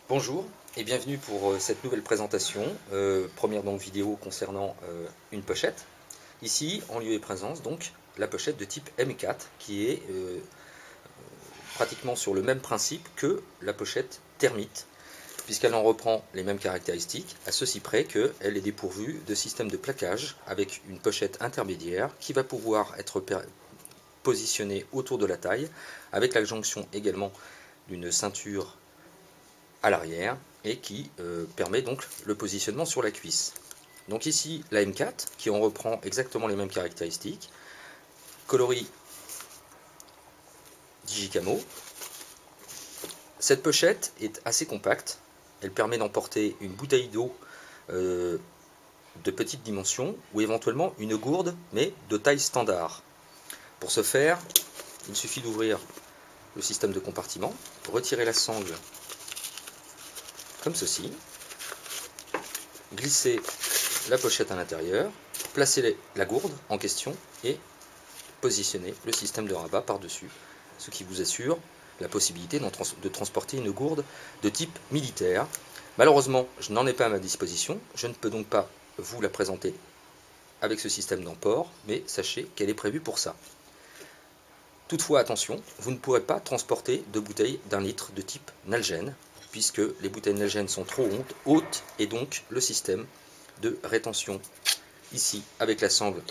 Bonjour et bienvenue pour cette nouvelle présentation, première donc vidéo concernant une pochette. Ici, en lieu et présence, donc, la pochette de type M4 qui est pratiquement sur le même principe que la pochette Termite, puisqu'elle en reprend les mêmes caractéristiques, à ceci près qu'elle est dépourvue de système de plaquage avec une pochette intermédiaire qui va pouvoir être positionnée autour de la taille, avec la jonction également d'une ceinture à l'arrière et qui permet donc le positionnement sur la cuisse. Donc ici la M4 qui en reprend exactement les mêmes caractéristiques, coloris Digicamo. Cette pochette est assez compacte, elle permet d'emporter une bouteille d'eau de petite dimension ou éventuellement une gourde mais de taille standard. Pour ce faire, il suffit d'ouvrir le système de compartiment, retirer la sangle comme ceci, glisser la pochette à l'intérieur, placer la gourde en question et positionner le système de rabat par-dessus, ce qui vous assure la possibilité de transporter une gourde de type militaire. Malheureusement, je n'en ai pas à ma disposition, je ne peux donc pas vous la présenter avec ce système d'emport, mais sachez qu'elle est prévue pour ça. Toutefois, attention, vous ne pourrez pas transporter de bouteilles d'1 litre de type Nalgene, puisque les bouteilles Nalgene sont trop hautes, et donc le système de rétention ici avec la sangle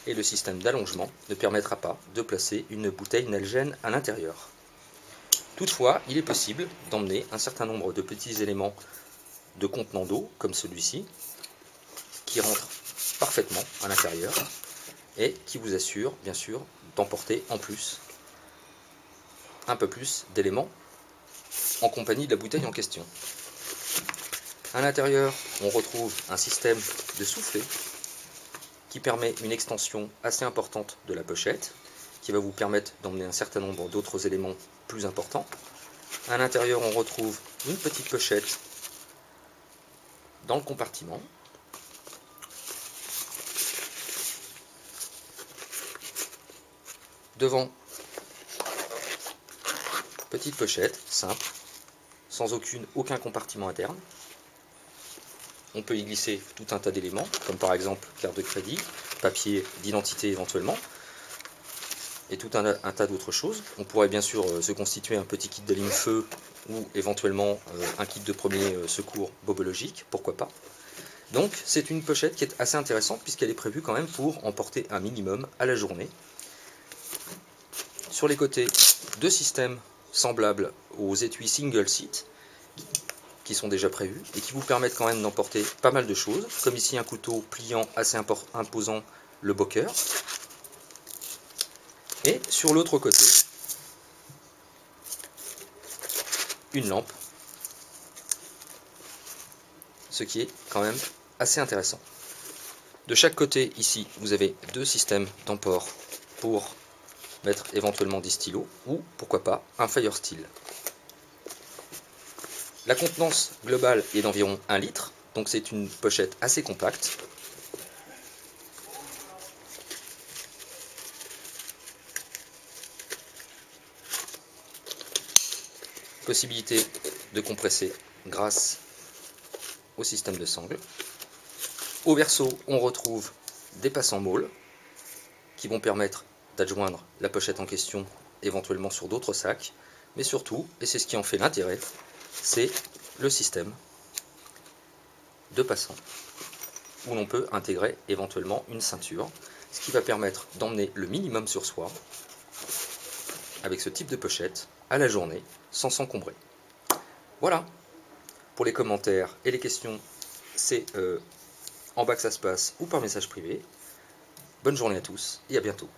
et le système d'allongement ne permettra pas de placer une bouteille Nalgene à l'intérieur. Toutefois, il est possible d'emmener un certain nombre de petits éléments de contenant d'eau, comme celui-ci, qui rentrent parfaitement à l'intérieur et qui vous assure, bien sûr, d'emporter en plus un peu plus d'éléments en compagnie de la bouteille en question. À l'intérieur, on retrouve un système de soufflet qui permet une extension assez importante de la pochette, qui va vous permettre d'emmener un certain nombre d'autres éléments plus importants. À l'intérieur, on retrouve une petite pochette dans le compartiment. Devant, petite pochette simple, sans aucun compartiment interne. On peut y glisser tout un tas d'éléments, comme par exemple carte de crédit, papier d'identité éventuellement, et tout un tas d'autres choses. On pourrait bien sûr se constituer un petit kit d'allume-feu ou éventuellement un kit de premier secours bobologique, pourquoi pas. Donc c'est une pochette qui est assez intéressante puisqu'elle est prévue quand même pour emporter un minimum à la journée. Sur les côtés, deux systèmes semblables aux étuis single seat qui sont déjà prévus et qui vous permettent quand même d'emporter pas mal de choses, comme ici un couteau pliant assez imposant, le Boker. Et sur l'autre côté, une lampe, ce qui est quand même assez intéressant. De chaque côté, ici, vous avez deux systèmes d'emport pour mettre éventuellement des stylos ou, pourquoi pas, un Firesteel. La contenance globale est d'environ 1 litre, donc c'est une pochette assez compacte. Possibilité de compresser grâce au système de sangle. Au verso, on retrouve des passants molles qui vont permettre d'adjoindre la pochette en question éventuellement sur d'autres sacs, mais surtout, et c'est ce qui en fait l'intérêt, c'est le système de passants où l'on peut intégrer éventuellement une ceinture, ce qui va permettre d'emmener le minimum sur soi avec ce type de pochette à la journée sans s'encombrer. Voilà, pour les commentaires et les questions, c'est en bas que ça se passe ou par message privé. Bonne journée à tous et à bientôt.